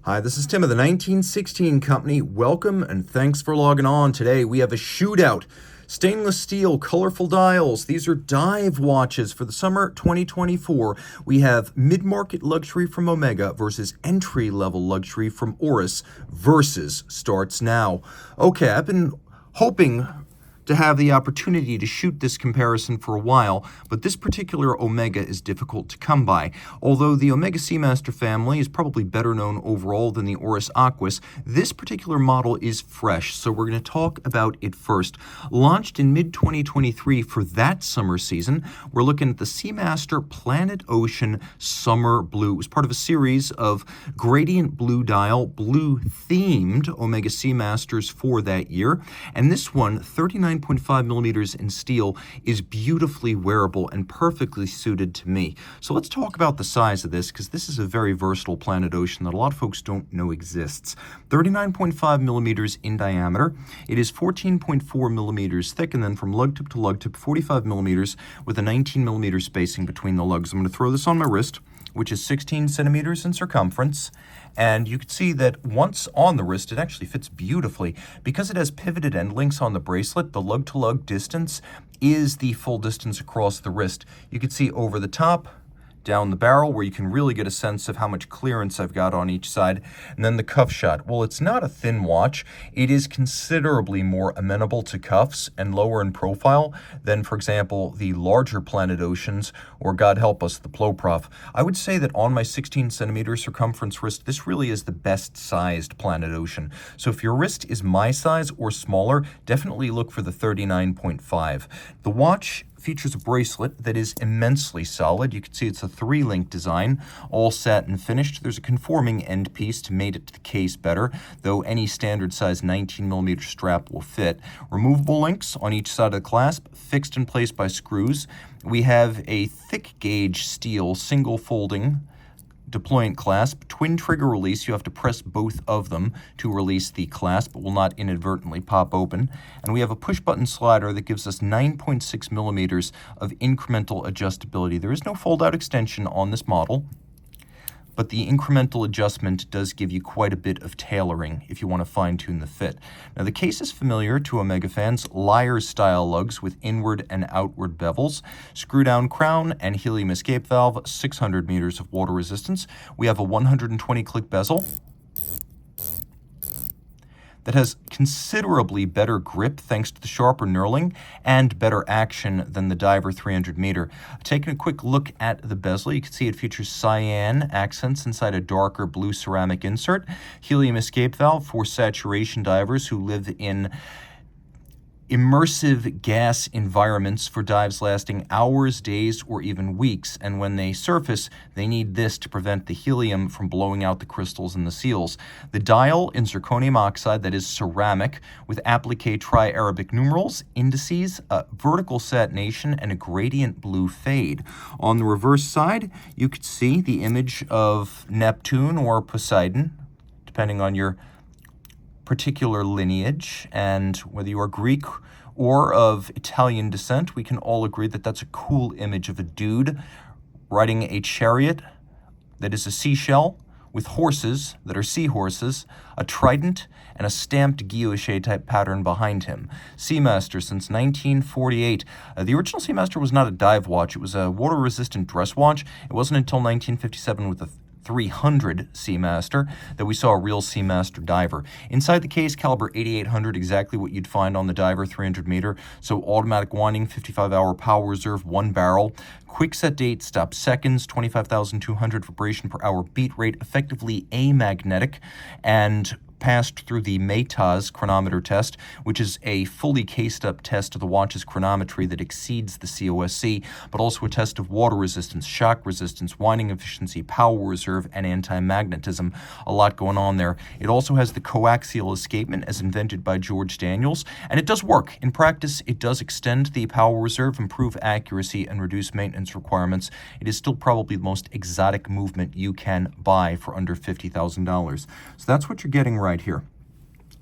Hi, this is Tim of the 1916 Company. Welcome and thanks for logging on. Today we have a shootout. Stainless steel, colorful dials. These are dive watches for the summer 2024. We have mid-market luxury from Omega versus entry-level luxury from Oris. Versus starts now. Okay, I've been hoping to have the opportunity to shoot this comparison for a while, but this particular Omega is difficult to come by. Although the Omega Seamaster family is probably better known overall than the Oris Aquis, this particular model is fresh, so we're going to talk about it first. Launched in mid-2023 for that summer season, we're looking at the Seamaster Planet Ocean Summer Blue. It was part of a series of gradient blue dial, blue-themed Omega Seamasters for that year, and this one, 39.5 millimeters in steel, is beautifully wearable and perfectly suited to me. So let's talk about the size of this, because this is a very versatile Planet Ocean that a lot of folks don't know exists. 39.5 millimeters in diameter. It is 14.4 millimeters thick, and then from lug tip to lug tip, 45 millimeters with a 19 millimeter spacing between the lugs. I'm going to throw this on my wrist, which is 16 centimeters in circumference. And you can see that once on the wrist, it actually fits beautifully. Because it has pivoted end links on the bracelet, the lug-to-lug distance is the full distance across the wrist. You can see over the top, down the barrel, where you can really get a sense of how much clearance I've got on each side. And then the cuff shot. Well, it's not a thin watch. It is considerably more amenable to cuffs and lower in profile than, for example, the larger Planet Oceans, or God help us, the Ploprof. I would say that on my 16 centimeter circumference wrist, this really is the best sized Planet Ocean. So if your wrist is my size or smaller, definitely look for the 39.5. The watch features a bracelet that is immensely solid. You can see it's a 3-link design, all satin finished. There's a conforming end piece to mate it to the case better, though any standard size 19 millimeter strap will fit. Removable links on each side of the clasp, fixed in place by screws. We have a thick gauge steel single folding deployant clasp, twin trigger release. You have to press both of them to release the clasp. It will not inadvertently pop open. And we have a push button slider that gives us 9.6 millimeters of incremental adjustability. There is no fold out extension on this model, but the incremental adjustment does give you quite a bit of tailoring if you want to fine-tune the fit. Now, the case is familiar to Omega fans. Lyre-style lugs with inward and outward bevels, screw-down crown, and helium escape valve, 600 meters of water resistance. We have a 120-click bezel that has considerably better grip thanks to the sharper knurling and better action than the Diver 300 meter. Taking a quick look at the bezel, you can see it features cyan accents inside a darker blue ceramic insert. Helium escape valve for saturation divers who live in immersive gas environments for dives lasting hours, days, or even weeks. And when they surface, they need this to prevent the helium from blowing out the crystals in the seals. The dial in zirconium oxide, that is ceramic, with applique tri-Arabic numerals, indices, a vertical satination, and a gradient blue fade. On the reverse side, you could see the image of Neptune or Poseidon, depending on your particular lineage, and whether you are Greek or of Italian descent, we can all agree that that's a cool image of a dude riding a chariot that is a seashell with horses that are seahorses, a trident, and a stamped guilloche type pattern behind him. Seamaster since 1948. The original Seamaster was not a dive watch. It was a water-resistant dress watch. It wasn't until 1957 with the 300 Seamaster that we saw a real Seamaster diver. Inside the case, caliber 8800, exactly what you'd find on the Diver 300 meter. So automatic winding, 55-hour power reserve, 1 barrel. Quick set date, stop seconds, 25,200 vibration per hour beat rate, effectively amagnetic, and passed through the METAS chronometer test, which is a fully cased-up test of the watch's chronometry that exceeds the COSC, but also a test of water resistance, shock resistance, winding efficiency, power reserve, and anti-magnetism. A lot going on there. It also has the coaxial escapement as invented by George Daniels, and it does work. In practice, it does extend the power reserve, improve accuracy, and reduce maintenance requirements. It is still probably the most exotic movement you can buy for under $50,000. So that's what you're getting right here.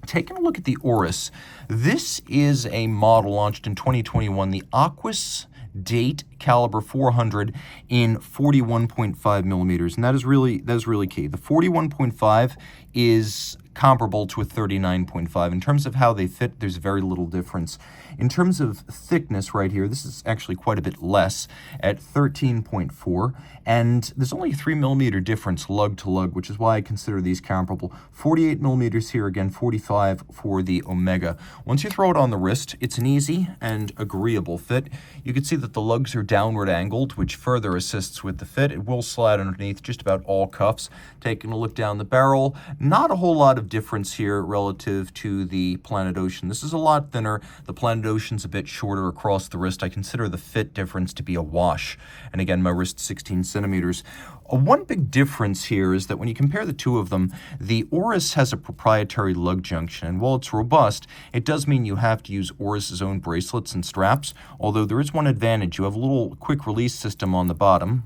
Taking a look at the Oris, this is a model launched in 2021, the Aquis Date Calibre 400 in 41.5 millimeters, and that is really key. The 41.5 is comparable to a 39.5. In terms of how they fit, there's very little difference. In terms of thickness right here, this is actually quite a bit less at 13.4, and there's only a 3 millimeter difference lug to lug, which is why I consider these comparable. 48 millimeters here, again 45 for the Omega. Once you throw it on the wrist, it's an easy and agreeable fit. You can see that the lugs are downward angled, which further assists with the fit. It will slide underneath just about all cuffs. Taking a look down the barrel, not a whole lot of difference here relative to the Planet Ocean. This is a lot thinner. The Planet Ocean's a bit shorter across the wrist. I consider the fit difference to be a wash. And again, my wrist 16 centimeters. One big difference here is that when you compare the two of them, the Oris has a proprietary lug junction, and while it's robust, it does mean you have to use Oris's own bracelets and straps, although there is one advantage. You have a little quick release system on the bottom,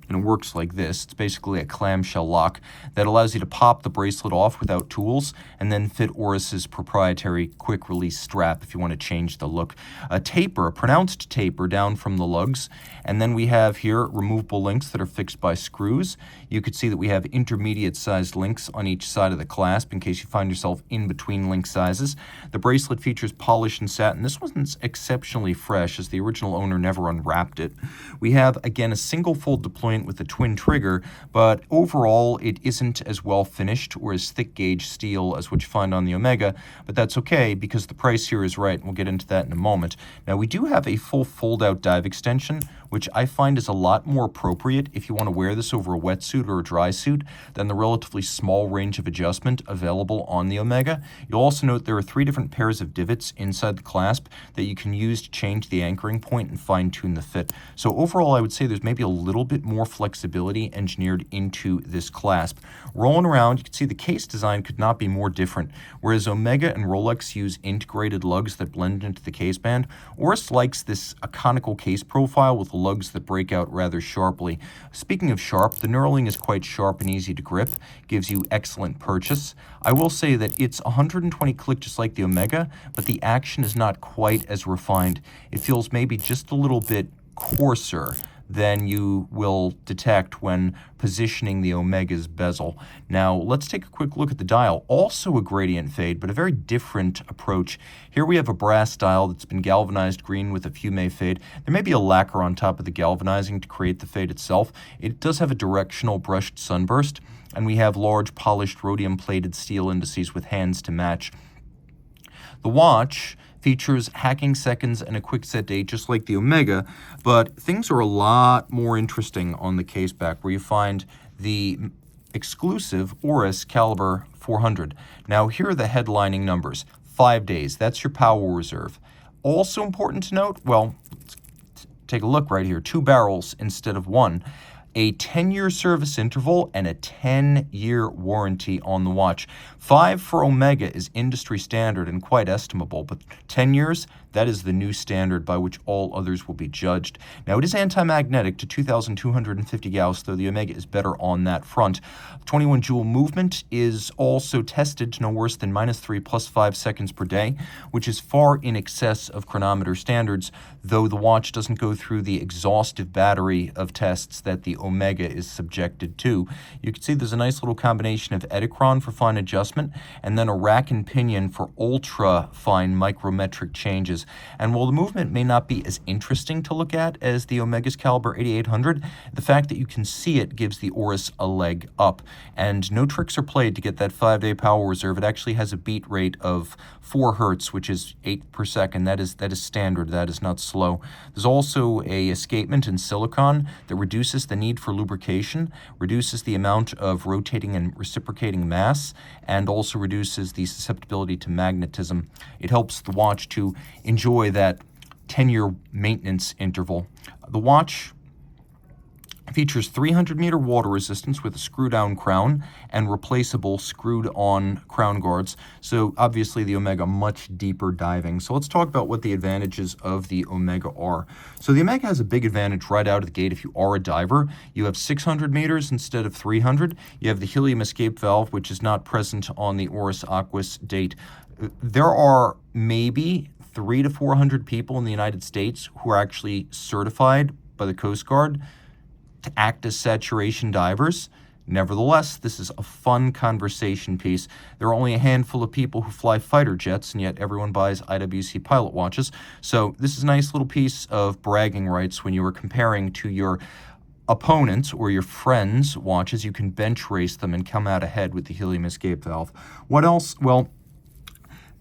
and it works like this. It's basically a clamshell lock that allows you to pop the bracelet off without tools and then fit Oris's proprietary quick release strap if you want to change the look. A pronounced taper down from the lugs, and then we have here removable links that are fixed by screws. You could see that we have intermediate sized links on each side of the clasp in case you find yourself in between link sizes. The bracelet features polish and satin. This one's exceptionally fresh as the original owner never unwrapped it. We have, again, a single fold deployment with a twin trigger, but overall it isn't as well finished or as thick gauge steel as what you find on the Omega, but that's okay because the price here is right, and we'll get into that in a moment. Now, we do have a full fold-out dive extension, which I find is a lot more appropriate if you want to wear this over a wetsuit or a dry suit than the relatively small range of adjustment available on the Omega. You'll also note there are 3 different pairs of divots inside the clasp that you can use to change the anchoring point and fine-tune the fit. So overall, I would say there's maybe a little bit more flexibility engineered into this clasp. Rolling around, you can see the case design could not be more different. Whereas Omega and Rolex use integrated lugs that blend into the case band, Oris likes this conical case profile with lugs that break out rather sharply. Speaking of sharp, the knurling is quite sharp and easy to grip, gives you excellent purchase. I will say that it's 120 click just like the Omega, but the action is not quite as refined. It feels maybe just a little bit coarser than you will detect when positioning the Omega's bezel. Now, let's take a quick look at the dial. Also a gradient fade, but a very different approach. Here we have a brass dial that's been galvanized green with a fume fade. There may be a lacquer on top of the galvanizing to create the fade itself. It does have a directional brushed sunburst, and we have large polished rhodium-plated steel indices with hands to match. The watch features hacking seconds and a quick set date just like the Omega, but things are a lot more interesting on the case back where you find the exclusive Oris Calibre 400. Now here are the headlining numbers. 5 days, that's your power reserve. Also important to note, well, let's take a look right here, 2 barrels instead of 1. A 10-year service interval and a 10-year warranty on the watch. 5 for Omega is industry standard and quite estimable, but 10 years, that is the new standard by which all others will be judged. Now, it is anti-magnetic to 2,250 Gauss, though the Omega is better on that front. 21 joule movement is also tested to no worse than -3 +5 seconds per day, which is far in excess of chronometer standards, though the watch doesn't go through the exhaustive battery of tests that the Omega is subjected to. You can see there's a nice little combination of Edicron for fine adjustment and then a rack and pinion for ultra fine micrometric changes. And while the movement may not be as interesting to look at as the Omega's Calibre 8800, the fact that you can see it gives the Oris a leg up. And no tricks are played to get that 5-day power reserve. It actually has a beat rate of 4 hertz, which is 8 per second. That is standard. That is not slow. There's also a escapement in silicon that reduces the need for lubrication, reduces the amount of rotating and reciprocating mass, and also reduces the susceptibility to magnetism. It helps the watch to enjoy that 10-year maintenance interval. The watch features 300-meter water resistance with a screw-down crown and replaceable screwed-on crown guards. So obviously the Omega much deeper diving. So let's talk about what the advantages of the Omega are. So the Omega has a big advantage right out of the gate if you are a diver. You have 600 meters instead of 300. You have the helium escape valve, which is not present on the Oris Aquis Date. There are maybe 300 to 400 people in the United States who are actually certified by the Coast Guard to act as saturation divers. Nevertheless, this is a fun conversation piece. There are only a handful of people who fly fighter jets, and yet everyone buys IWC pilot watches. So this is a nice little piece of bragging rights when you are comparing to your opponents or your friends' watches. You can bench race them and come out ahead with the helium escape valve. What else? Well,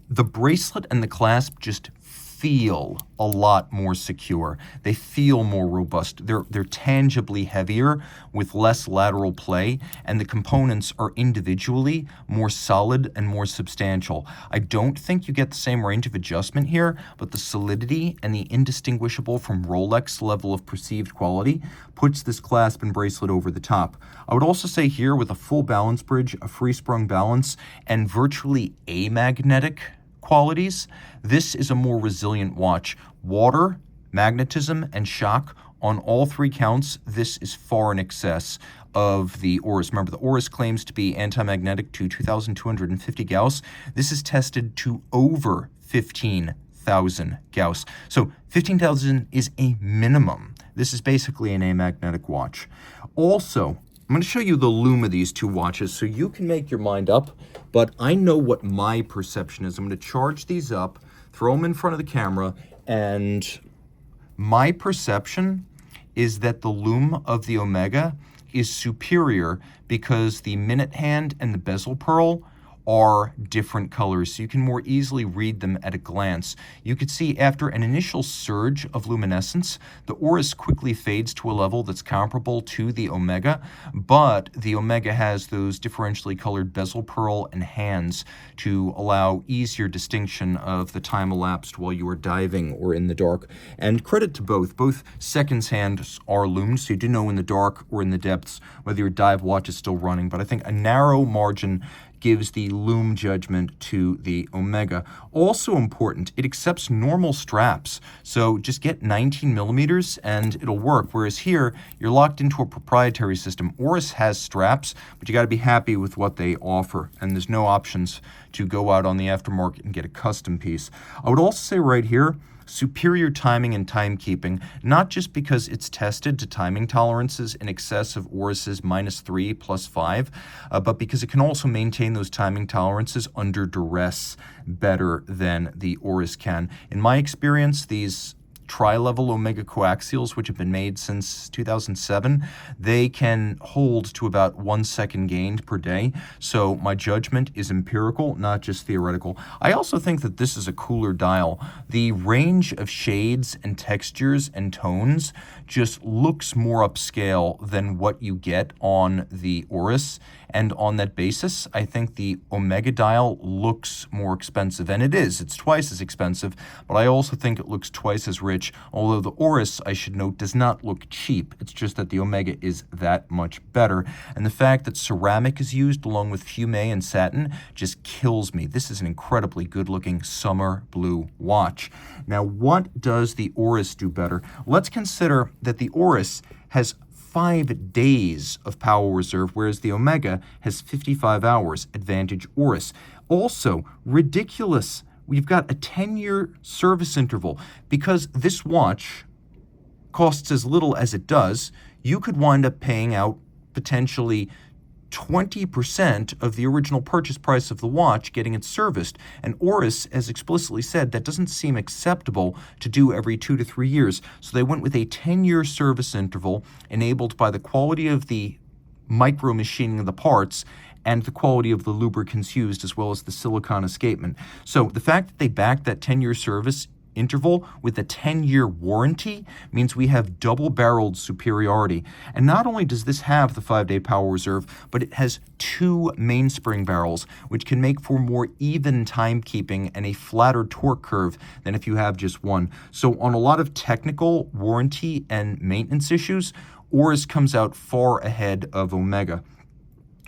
the bracelet and the clasp just feel a lot more secure. They feel more robust. They're tangibly heavier with less lateral play, and the components are individually more solid and more substantial. I don't think you get the same range of adjustment here, but the solidity and the indistinguishable from Rolex level of perceived quality puts this clasp and bracelet over the top. I would also say here, with a full balance bridge, a free sprung balance, and virtually amagnetic qualities, this is a more resilient watch. Water, magnetism, and shock, on all three counts, this is far in excess of the Oris. Remember, the Oris claims to be anti-magnetic to 2,250 Gauss. This is tested to over 15,000 Gauss. So 15,000 is a minimum. This is basically an amagnetic watch. Also, I'm going to show you the lume of these two watches so you can make your mind up, but I know what my perception is. I'm going to charge these up, throw them in front of the camera, and my perception is that the lume of the Omega is superior because the minute hand and the bezel pearl are different colors, so you can more easily read them at a glance. You could see after an initial surge of luminescence, the Oris quickly fades to a level that's comparable to the Omega, but the Omega has those differentially colored bezel pearl and hands to allow easier distinction of the time elapsed while you are diving or in the dark. And credit to both. Both seconds hands are lumed, so you do know in the dark or in the depths whether your dive watch is still running, but I think a narrow margin gives the lume judgment to the Omega. Also important, it accepts normal straps. So just get 19 millimeters and it'll work. Whereas here, you're locked into a proprietary system. Oris has straps, but you gotta be happy with what they offer. And there's no options to go out on the aftermarket and get a custom piece. I would also say right here, superior timing and timekeeping, not just because it's tested to timing tolerances in excess of Oris's -3 +5, but because it can also maintain those timing tolerances under duress better than the Oris can. In my experience, these tri-level Omega coaxials, which have been made since 2007, they can hold to about 1 second gained per day. So my judgment is empirical, not just theoretical. I also think that this is a cooler dial. The range of shades and textures and tones just looks more upscale than what you get on the Oris. And on that basis, I think the Omega dial looks more expensive. And it is. It's twice as expensive, but I also think it looks twice as rich. Although the Oris, I should note, does not look cheap. It's just that the Omega is that much better. And the fact that ceramic is used along with fume and satin just kills me. This is an incredibly good-looking summer blue watch. Now, what does the Oris do better? Let's consider that the Oris has 5 days of power reserve, whereas the Omega has 55 hours. Advantage Oris. Also, ridiculous. We've got a 10-year service interval. Because this watch costs as little as it does, you could wind up paying out potentially 20% of the original purchase price of the watch getting it serviced. And Oris has explicitly said that doesn't seem acceptable to do every 2 to 3 years. So they went with a 10-year service interval enabled by the quality of the micro machining of the parts and the quality of the lubricants used, as well as the silicon escapement. So the fact that they backed that 10-year service interval with a 10-year warranty means we have double-barreled superiority. And not only does this have the 5-day power reserve, but it has 2 mainspring barrels, which can make for more even timekeeping and a flatter torque curve than if you have just one. So on a lot of technical warranty and maintenance issues, Oris comes out far ahead of Omega.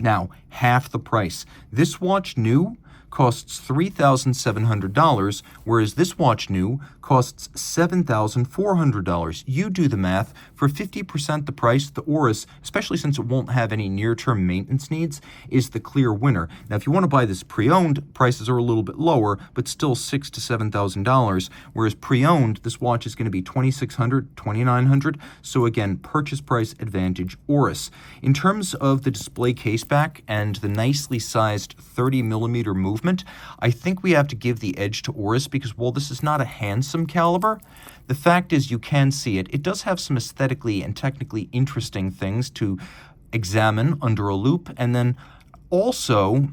Now, half the price. This watch new costs $3,700, whereas this watch new costs $7,400. You do the math. For 50% the price, the Oris, especially since it won't have any near-term maintenance needs, is the clear winner. Now, if you want to buy this pre-owned, prices are a little bit lower, but still $6,000 to $7,000, whereas pre-owned, this watch is going to be $2,600, $2,900. So again, purchase price advantage Oris. In terms of the display case back and the nicely sized 30mm movement, I think we have to give the edge to Oris because while this is not a handsome caliber, the fact is you can see it. It does have some aesthetically and technically interesting things to examine under a loupe, and then also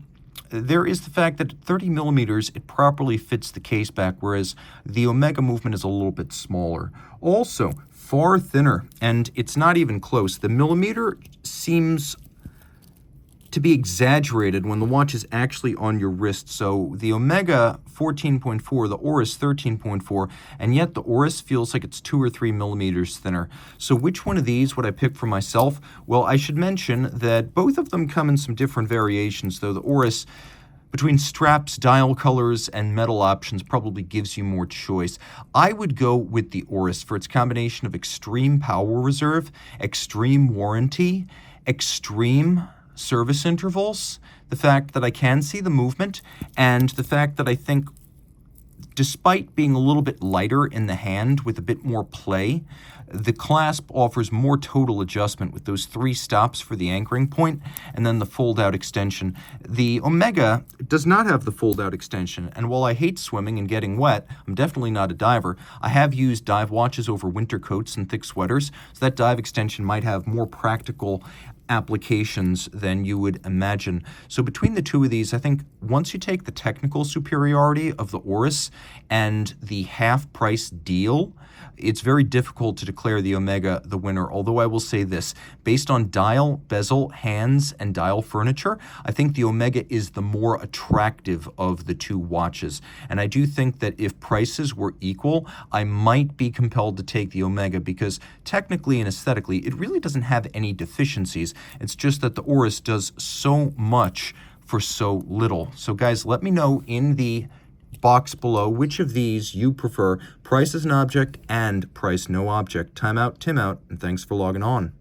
there is the fact that 30mm, it properly fits the case back, whereas the Omega movement is a little bit smaller. Also, far thinner, and it's not even close. The millimeter seems to be exaggerated when the watch is actually on your wrist. So the Omega 14.4, the Oris 13.4, and yet the Oris feels like it's 2 or 3 millimeters thinner. So which one of these would I pick for myself? Well, I should mention that both of them come in some different variations, though the Oris, between straps, dial colors, and metal options, probably gives you more choice. I would go with the Oris for its combination of extreme power reserve, extreme warranty, extreme service intervals, the fact that I can see the movement, and the fact that I think despite being a little bit lighter in the hand with a bit more play, the clasp offers more total adjustment with those 3 stops for the anchoring point and then the fold-out extension. The Omega does not have the fold-out extension, and while I hate swimming and getting wet, I'm definitely not a diver. I have used dive watches over winter coats and thick sweaters, so that dive extension might have more practical applications than you would imagine. So between the two of these, I think once you take the technical superiority of the Oris and the half-price deal, it's very difficult to declare the Omega the winner, although I will say this, based on dial, bezel, hands, and dial furniture, I think the Omega is the more attractive of the two watches. And I do think that if prices were equal, I might be compelled to take the Omega because technically and aesthetically, it really doesn't have any deficiencies. It's just that the Oris does so much for so little. So guys, let me know in the box below which of these you prefer, price as an object and price no object. Time out, Tim out, and thanks for logging on.